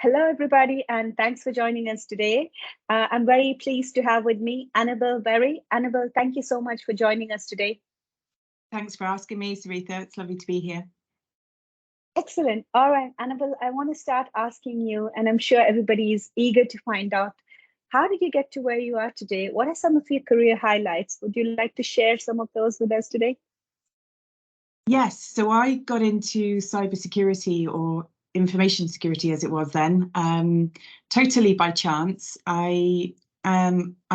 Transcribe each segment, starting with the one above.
Hello, everybody, and thanks for joining us today. I'm very pleased to have with me Annabel Berry. Annabel, thank you so much for joining us today. Thanks for asking me, Saritha. It's lovely to be here. Excellent. All right, Annabel, I want to start asking you, and I'm sure everybody is eager to find out, how did you get to where you are today? What are some of your career highlights? Would you like to share some of those with us today? Yes, so I got into cybersecurity, or information security as it was then, totally by chance. I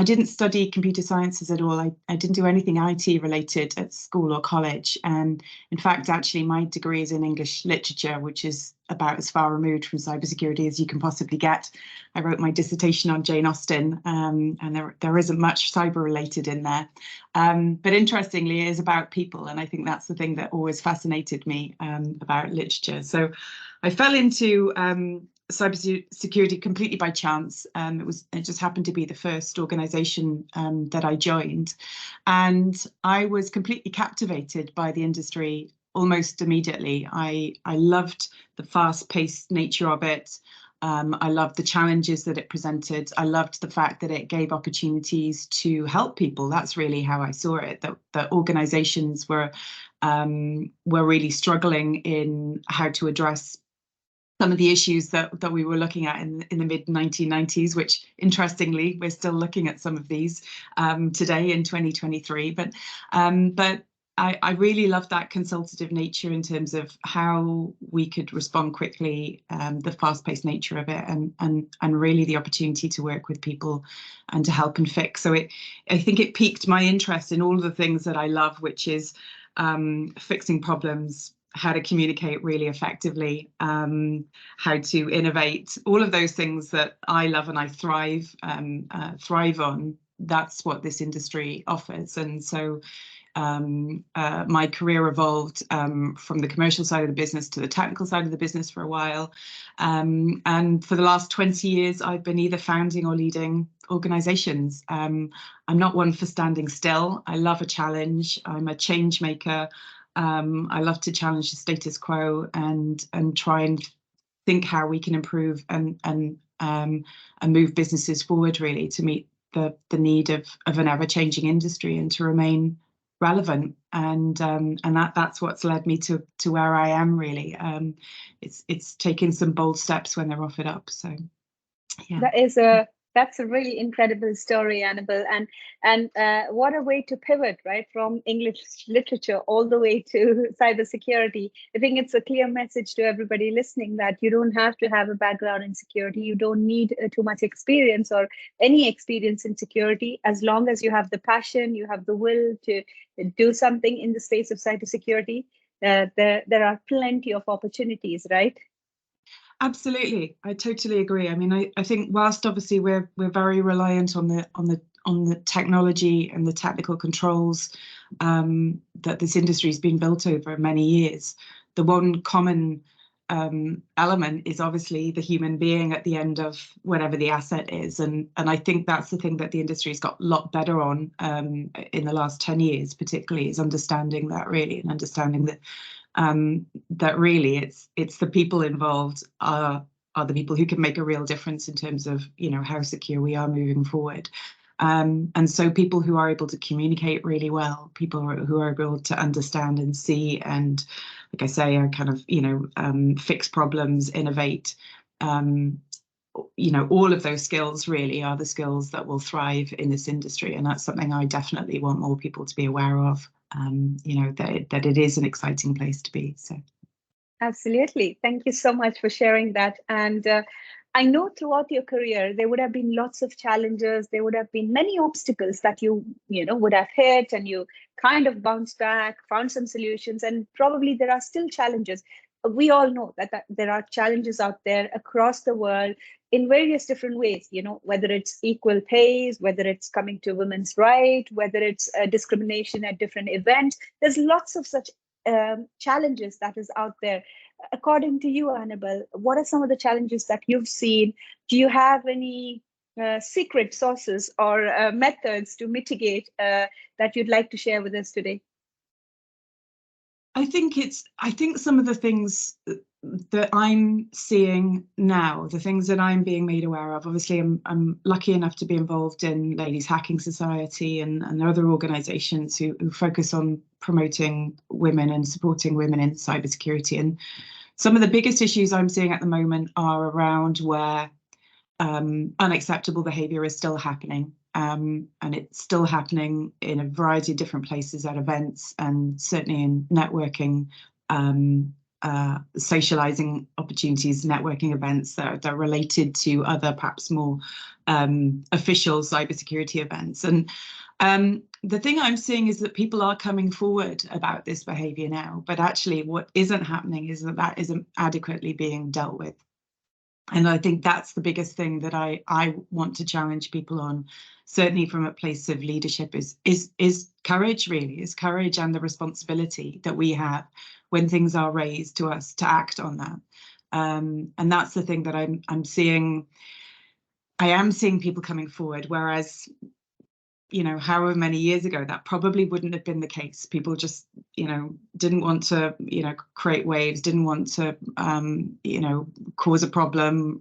didn't study computer sciences at all. I didn't do anything IT related at school or college. And in fact, actually, my degree is in English literature, which is about as far removed from cybersecurity as you can possibly get. I wrote my dissertation on Jane Austen, and there isn't much cyber related in there. But interestingly, it is about people. And I think that's the thing that always fascinated me about literature. So I fell into cybersecurity completely by chance. It just happened to be the first organization that I joined, and I was completely captivated by the industry almost immediately. I loved the fast-paced nature of it. I loved the challenges that it presented. I loved the fact that it gave opportunities to help people. That's really how I saw it. That organizations were really struggling in how to address some of the issues that we were looking at in the mid 1990s, which interestingly, we're still looking at some of these today in 2023. But I really love that consultative nature in terms of how we could respond quickly, the fast-paced nature of it, and really the opportunity to work with people and to help and fix. So I think it piqued my interest in all of the things that I love, which is fixing problems, how to communicate really effectively, how to innovate, all of those things that I love and I thrive on. That's what this industry offers. And so my career evolved from the commercial side of the business to the technical side of the business for a while. And for the last 20 years, I've been either founding or leading organizations. I'm not one for standing still. I love a challenge. I'm a change maker. I love to challenge the status quo and try and think how we can improve and move businesses forward, really, to meet the need of an ever-changing industry and to remain relevant. And that's what's led me to where I am, really. It's taking some bold steps when they're offered up. So yeah. That's a really incredible story, Annabel, and what a way to pivot, right, from English literature all the way to cybersecurity. I think it's a clear message to everybody listening that you don't have to have a background in security. You don't need too much experience or any experience in security, as long as you have the passion, you have the will to do something in the space of cybersecurity. There are plenty of opportunities, right? Absolutely, I totally agree. I mean, I think whilst obviously we're very reliant on the technology and the technical controls that this industry has been built over many years, the one common element is obviously the human being at the end of whatever the asset is, and I think that's the thing that the industry's got a lot better on in the last 10 years, particularly, is understanding that, really, and understanding that. That really it's the people involved are the people who can make a real difference in terms of, how secure we are moving forward. And so people who are able to communicate really well, people who are able to understand and see, and like I say, are kind of, fix problems, innovate, all of those skills really are the skills that will thrive in this industry. And that's something I definitely want more people to be aware of. That it is an exciting place to be. So, absolutely. Thank you so much for sharing that. And I know throughout your career there would have been lots of challenges. There would have been many obstacles that you would have hit, and you kind of bounced back, found some solutions, and probably there are still challenges. We all know that there are challenges out there across the world in various different ways, whether it's equal pays, whether it's coming to women's rights, whether it's discrimination at different events. There's lots of such challenges that is out there. According to you, Annabel, what are some of the challenges that you've seen? Do you have any secret sources or methods to mitigate that you'd like to share with us today? I think some of the things that I'm seeing now, the things that I'm being made aware of, obviously I'm lucky enough to be involved in Ladies Hacking Society and other organisations who focus on promoting women and supporting women in cybersecurity. And some of the biggest issues I'm seeing at the moment are around where unacceptable behaviour is still happening. And it's still happening in a variety of different places at events and certainly in networking, socializing opportunities, networking events that are related to other perhaps more official cybersecurity events. And the thing I'm seeing is that people are coming forward about this behaviour now, but actually what isn't happening is that isn't adequately being dealt with. And I think that's the biggest thing that I want to challenge people on, certainly from a place of leadership, is courage, really, is courage and the responsibility that we have when things are raised to us to act on that. And that's the thing that I'm seeing. I am seeing people coming forward, whereas, you know, however many years ago, that probably wouldn't have been the case. People just, you know, didn't want to, you know, create waves, didn't want to, you know, cause a problem,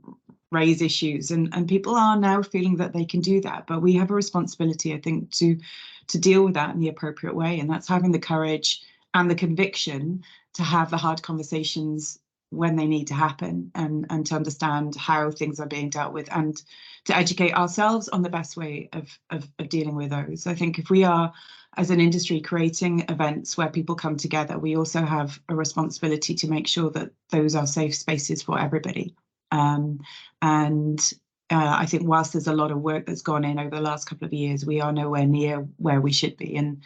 raise issues. And people are now feeling that they can do that. But we have a responsibility, I think, to deal with that in the appropriate way. And that's having the courage and the conviction to have the hard conversations when they need to happen, and to understand how things are being dealt with, and to educate ourselves on the best way of dealing with those. I think if we are, as an industry, creating events where people come together, we also have a responsibility to make sure that those are safe spaces for everybody. I think whilst there's a lot of work that's gone in over the last couple of years, we are nowhere near where we should be. And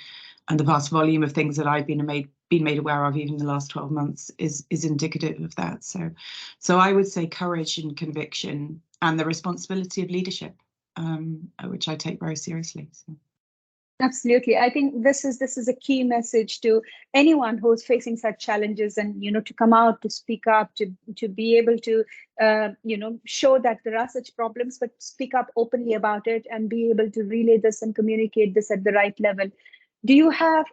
the vast volume of things that I've been made aware of even in the last 12 months is indicative of that. So I would say courage and conviction and the responsibility of leadership, which I take very seriously. So. Absolutely. I think this is a key message to anyone who's facing such challenges, and, you know, to come out, to speak up, to be able to, you know, show that there are such problems, but speak up openly about it and be able to relay this and communicate this at the right level. Do you have,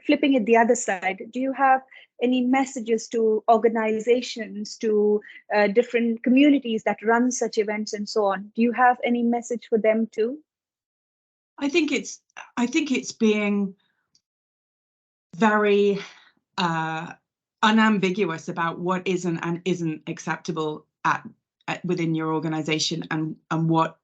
flipping it the other side, do you have any messages to organizations, to different communities that run such events and so on? Do you have any message for them too? I think it's being very unambiguous about what isn't and isn't acceptable within your organization, and what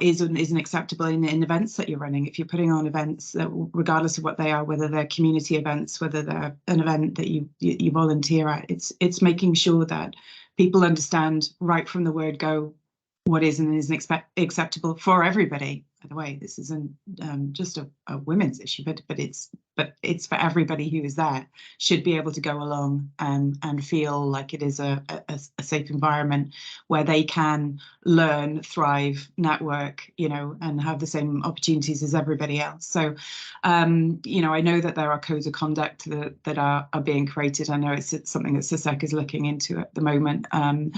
is and isn't acceptable in events that you're running. If you're putting on events that, regardless of what they are, whether they're community events, whether they're an event that you volunteer at, it's making sure that people understand right from the word go what is and isn't acceptable for everybody. By the way, this isn't just a women's issue, but it's for everybody who is there, should be able to go along and feel like it is a safe environment where they can learn, thrive, network, you know, and have the same opportunities as everybody else. So, you know, I know that there are codes of conduct that are being created. I know it's something that CISEC is looking into at the moment, you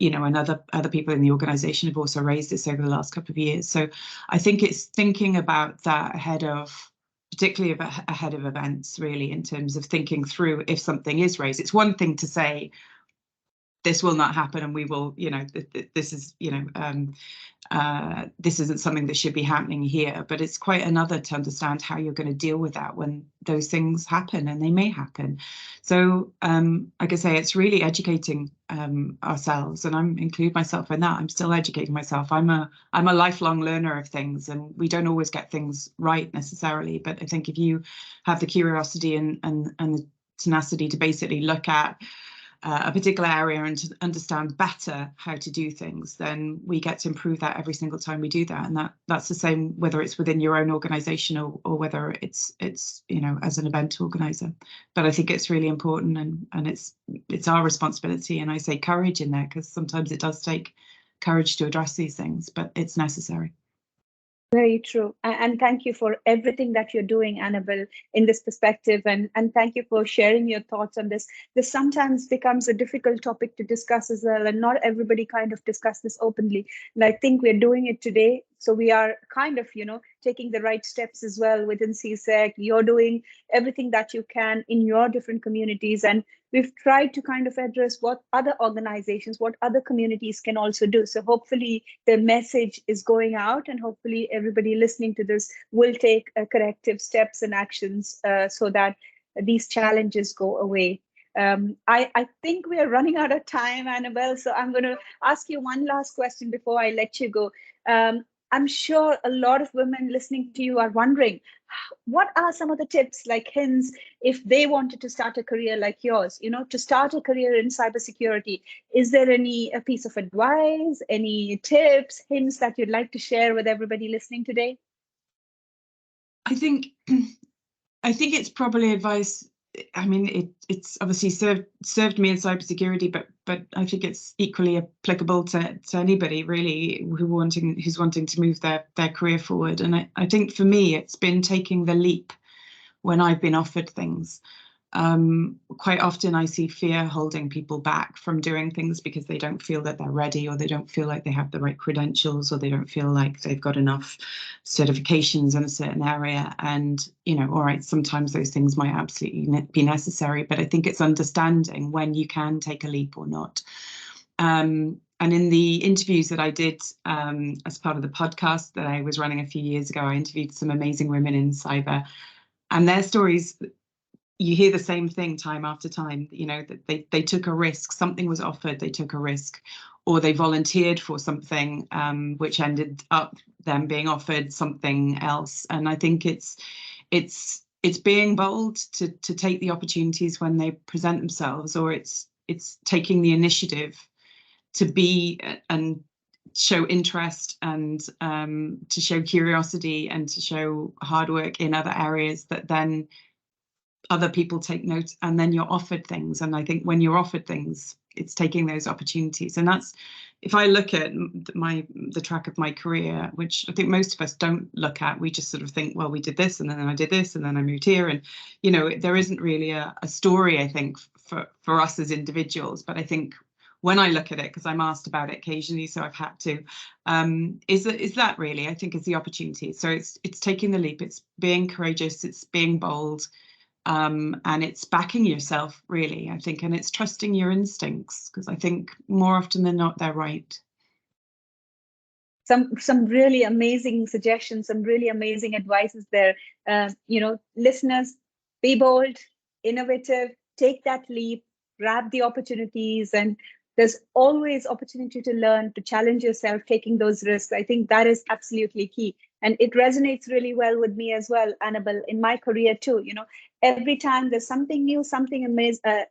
know, and other people in the organisation have also raised this over the last couple of years. So I think it's thinking about that particularly ahead of events, really, in terms of thinking through if something is raised. It's one thing to say, this will not happen, and we will, you know, this is, you know, this isn't something that should be happening here. But it's quite another to understand how you're going to deal with that when those things happen, and they may happen. So, like I say, it's really educating ourselves, and I'm include myself in that. I'm still educating myself. I'm a lifelong learner of things, and we don't always get things right necessarily. But I think if you have the curiosity and the tenacity to basically look at a particular area and to understand better how to do things, then we get to improve that every single time we do that. And that's the same whether it's within your own organisation or whether it's you know, as an event organiser. But I think it's really important, and it's our responsibility. And I say courage in there because sometimes it does take courage to address these things, but it's necessary. Very true. And thank you for everything that you're doing, Annabel, in this perspective. And thank you for sharing your thoughts on this. This sometimes becomes a difficult topic to discuss as well. And not everybody kind of discuss this openly. And I think we're doing it today. So we are kind of, you know, taking the right steps as well within CSEC. You're doing everything that you can in your different communities. And we've tried to kind of address what other organizations, what other communities can also do. So hopefully the message is going out, and hopefully everybody listening to this will take corrective steps and actions so that these challenges go away. I think we are running out of time, Annabel. So I'm going to ask you one last question before I let you go. I'm sure a lot of women listening to you are wondering, what are some of the tips, like hints, if they wanted to start a career like yours, to start a career in cybersecurity? Is there any a piece of advice, any tips, hints that you'd like to share with everybody listening today? I think it's probably advice. I mean, it's obviously served me in cybersecurity, but I think it's equally applicable to anybody really who's wanting to move their career forward. And I think for me, it's been taking the leap when I've been offered things. Quite often I see fear holding people back from doing things because they don't feel that they're ready, or they don't feel like they have the right credentials, or they don't feel like they've got enough certifications in a certain area. And, all right, sometimes those things might absolutely be necessary, but I think it's understanding when you can take a leap or not. And in the interviews that I did as part of the podcast that I was running a few years ago, I interviewed some amazing women in cyber, and their stories, you hear the same thing time after time, that they took a risk, something was offered, they took a risk, or they volunteered for something which ended up them being offered something else. And I think it's being bold to take the opportunities when they present themselves, or it's taking the initiative to be and show interest, and to show curiosity, and to show hard work in other areas that then other people take note, and then you're offered things. And I think when you're offered things, it's taking those opportunities. And that's, if I look at the track of my career, which I think most of us don't look at, we just sort of think, well, we did this, and then I did this, and then I moved here. And, there isn't really a story, I think, for us as individuals. But I think when I look at it, because I'm asked about it occasionally, so I've had to, is that really, I think, is the opportunity. So it's taking the leap, it's being courageous, it's being bold, and it's backing yourself, really, I think, and it's trusting your instincts, because I think more often than not, they're right. Some really amazing suggestions, some really amazing advices there. Listeners, be bold, innovative, take that leap, grab the opportunities, and there's always opportunity to learn, to challenge yourself, taking those risks. I think that is absolutely key. And it resonates really well with me as well, Annabel, in my career too. Every time there's something new, something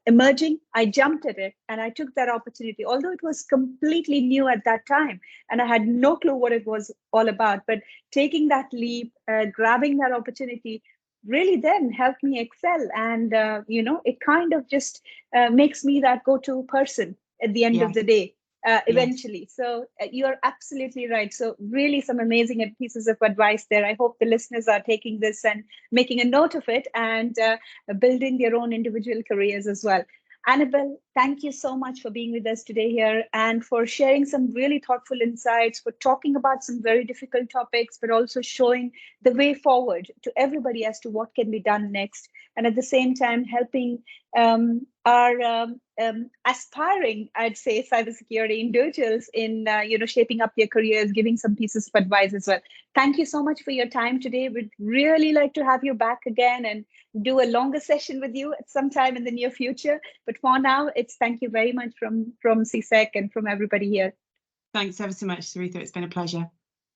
emerging, I jumped at it and I took that opportunity, although it was completely new at that time and I had no clue what it was all about. But taking that leap, grabbing that opportunity, really then helped me excel. And, it kind of just makes me that go-to person at the end of the day. Eventually. Yes. So you're absolutely right. So really some amazing pieces of advice there. I hope the listeners are taking this and making a note of it, and building their own individual careers as well. Annabel, thank you so much for being with us today here, and for sharing some really thoughtful insights, for talking about some very difficult topics, but also showing the way forward to everybody as to what can be done next. And at the same time, helping our aspiring, I'd say, cybersecurity individuals in shaping up their careers, giving some pieces of advice as well. Thank you so much for your time today. We'd really like to have you back again and do a longer session with you at some time in the near future. But for now, it's thank you very much from CSEC and from everybody here. Thanks ever so much, Sarita. It's been a pleasure.